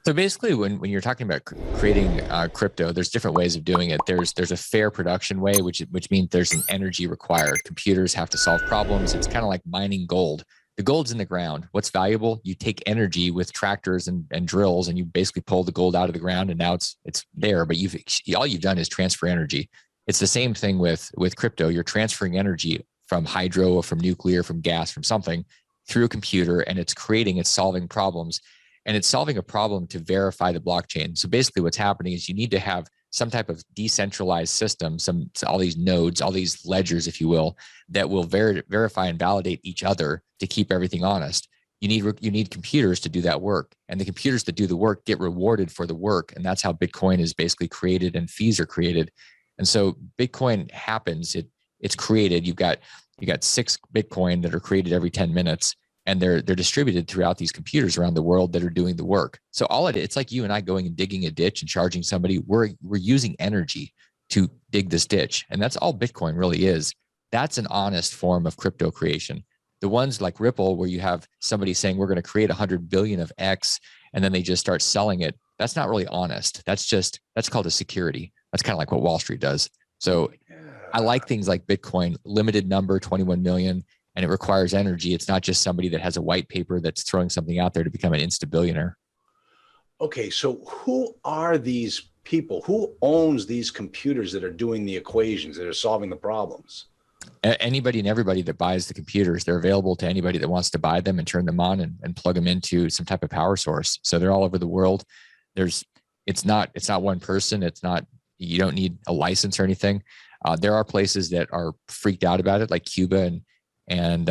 So basically, when you're talking about creating crypto, there's different ways of doing it. There's a fair production way, which means there's an energy required. Computers have to solve problems. It's kind of like mining gold. The gold's in the ground. What's valuable? You take energy with tractors and drills, and you basically pull the gold out of the ground, and now it's there. But all you've done is transfer energy. It's the same thing with crypto. You're transferring energy from hydro or from nuclear, from gas, from something through a computer, and it's solving problems, and it's solving a problem to verify the blockchain. So basically what's happening is you need to have some type of decentralized system, all these nodes, all these ledgers, if you will, that will verify and validate each other to keep everything honest. You need computers to do that work, and the computers that do the work get rewarded for the work, and that's how Bitcoin is basically created and fees are created. And so Bitcoin happens, it's created. You got 6 Bitcoin that are created every 10 minutes, and they're distributed throughout these computers around the world that are doing the work. So it's like you and I going and digging a ditch and charging somebody. We're using energy to dig this ditch, and that's all Bitcoin really is. That's an honest form of crypto creation. The ones like Ripple, where you have somebody saying we're going to create 100 billion of X, and then they just start selling it. That's not really honest. That's called a security. That's kind of like what Wall Street does. So I like things like Bitcoin, limited number, 21 million, and it requires energy. It's not just somebody that has a white paper that's throwing something out there to become an insta-billionaire. Okay, so who are these people? Who owns these computers that are doing the equations, that are solving the problems? Anybody and everybody that buys the computers, they're available to anybody that wants to buy them and turn them on and plug them into some type of power source. So they're all over the world. It's not one person. You don't need a license or anything. There are places that are freaked out about it, like Cuba and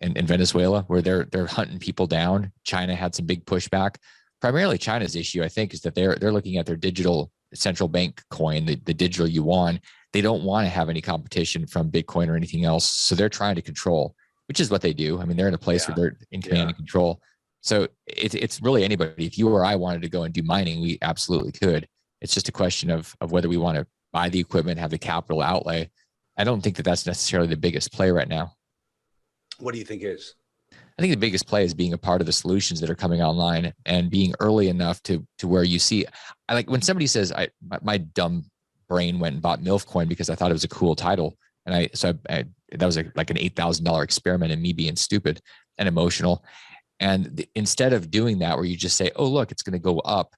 Venezuela, where they're hunting people down. China had some big pushback. Primarily, China's issue, I think, is that they're looking at their digital central bank coin, the digital yuan. They don't want to have any competition from Bitcoin or anything else, so they're trying to control, which is what they do. I mean, they're in a place where they're in command and control. So it's really anybody. If you or I wanted to go and do mining, we absolutely could. It's just a question of whether we want to buy the equipment, have the capital outlay. I don't think that that's necessarily the biggest play right now. What do you think is? I think the biggest play is being a part of the solutions that are coming online and being early enough to where you see. I like when somebody says, my dumb brain went and bought MILF coin because I thought it was a cool title. And that was like an $8,000 experiment in me being stupid and emotional. And instead of doing that, where you just say, oh, look, it's going to go up.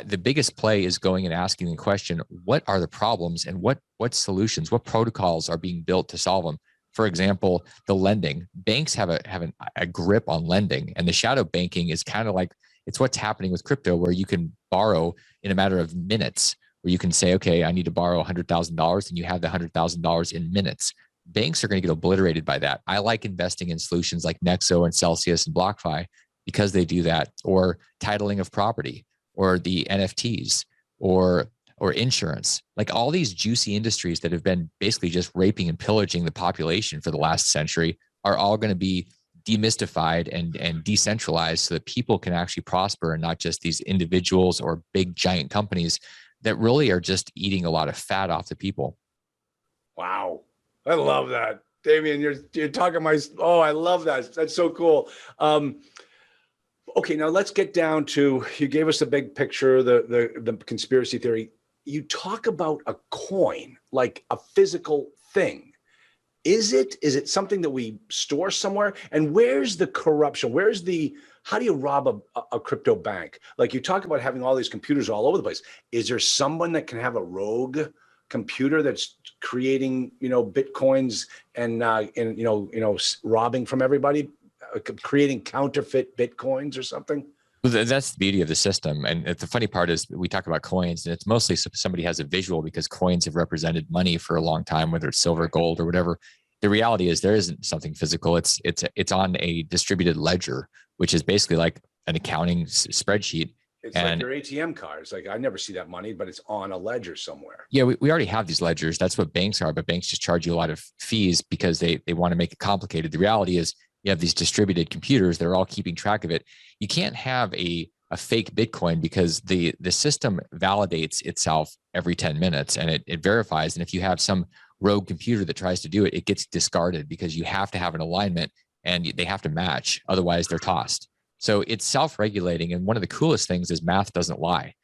The biggest play is going and asking the question, what are the problems and what solutions, what protocols are being built to solve them? For example, the lending. Banks have a grip on lending, and the shadow banking is kind of like, it's what's happening with crypto, where you can borrow in a matter of minutes, where you can say, okay, I need to borrow $100,000, and you have the $100,000 in minutes. Banks are going to get obliterated by that. I like investing in solutions like Nexo and Celsius and BlockFi because they do that, or titling of property, or the NFTs, or insurance. Like all these juicy industries that have been basically just raping and pillaging the population for the last century are all going to be demystified and decentralized so that people can actually prosper, and not just these individuals or big giant companies that really are just eating a lot of fat off the people. Wow. I love that. Damion, you're talking I love that. That's so cool. Okay, now let's get down to, you gave us a big picture, the conspiracy theory. You talk about a coin, like a physical thing. Is it something that we store somewhere? And where's the corruption? How do you rob a crypto bank? Like you talk about having all these computers all over the place. Is there someone that can have a rogue computer that's creating, Bitcoins and robbing from everybody, creating counterfeit Bitcoins or something? That's the beauty of the system. And the funny part is we talk about coins, and it's mostly somebody has a visual, because coins have represented money for a long time, whether it's silver, gold, or whatever. The reality is there isn't something physical. It's on a distributed ledger, which is basically like an accounting spreadsheet. It's like your ATM cards. Like I never see that money, but it's on a ledger somewhere. Yeah, we already have these ledgers. That's what banks are, but banks just charge you a lot of fees because they want to make it complicated. The reality is you have these distributed computers that are all keeping track of it. You can't have a fake Bitcoin because the system validates itself every 10 minutes, and it verifies. And if you have some rogue computer that tries to do it, it gets discarded because you have to have an alignment and they have to match. Otherwise, they're tossed. So it's self-regulating. And one of the coolest things is math doesn't lie.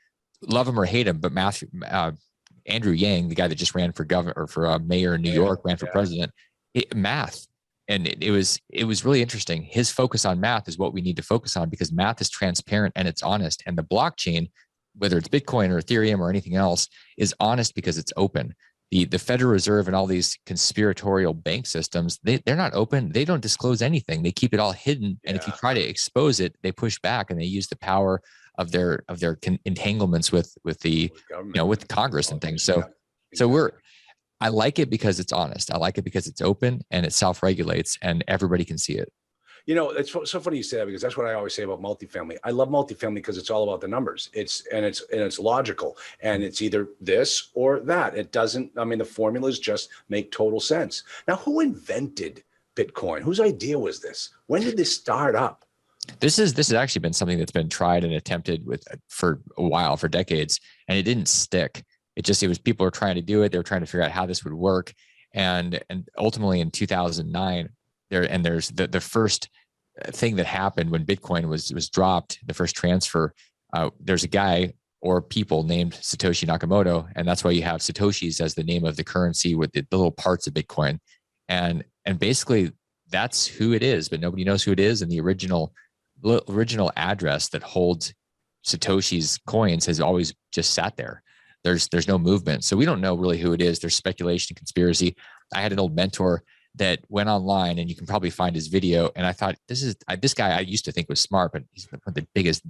Love him or hate him, but math, Andrew Yang, the guy that just ran for governor or for mayor in New York, ran for president, math. And it was really interesting. His focus on math is what we need to focus on, because math is transparent and it's honest. And the blockchain, whether it's Bitcoin or Ethereum or anything else, is honest because it's open. The Federal Reserve and all these conspiratorial bank systems, they're not open. They don't disclose anything. They keep it all hidden. And if you try to expose it, they push back and they use the power of their entanglements with the with Congress and things. So I like it because it's honest. I like it because it's open and it self-regulates and everybody can see it. It's so funny you say that, because that's what I always say about multifamily. I love multifamily because it's all about the numbers. It's logical, and it's either this or that. It doesn't. I mean, the formulas just make total sense. Now, who invented Bitcoin? Whose idea was this? When did this start up? This has actually been something that's been tried and attempted for a while, for decades, and it didn't stick. It was people were trying to do it. They were trying to figure out how this would work. And ultimately in 2009, there's the first thing that happened when Bitcoin was dropped, the first transfer. There's a guy or people named Satoshi Nakamoto. And that's why you have Satoshis as the name of the currency with the little parts of Bitcoin. And basically that's who it is, but nobody knows who it is. And the original address that holds Satoshi's coins has always just sat there. There's no movement. So we don't know really who it is. There's speculation, conspiracy. I had an old mentor that went online, and you can probably find his video. And I thought, this guy I used to think was smart, but he's one of the biggest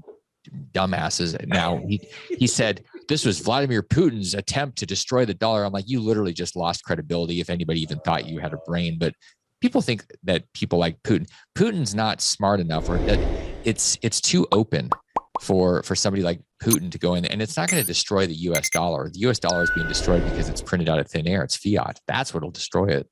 dumbasses now. He said, this was Vladimir Putin's attempt to destroy the dollar. I'm like, you literally just lost credibility if anybody even thought you had a brain. But people think that people like Putin's not smart enough, or that it's too open for somebody like Putin to go in, and it's not going to destroy the US dollar. The US dollar is being destroyed because it's printed out of thin air. It's fiat. That's what will destroy it.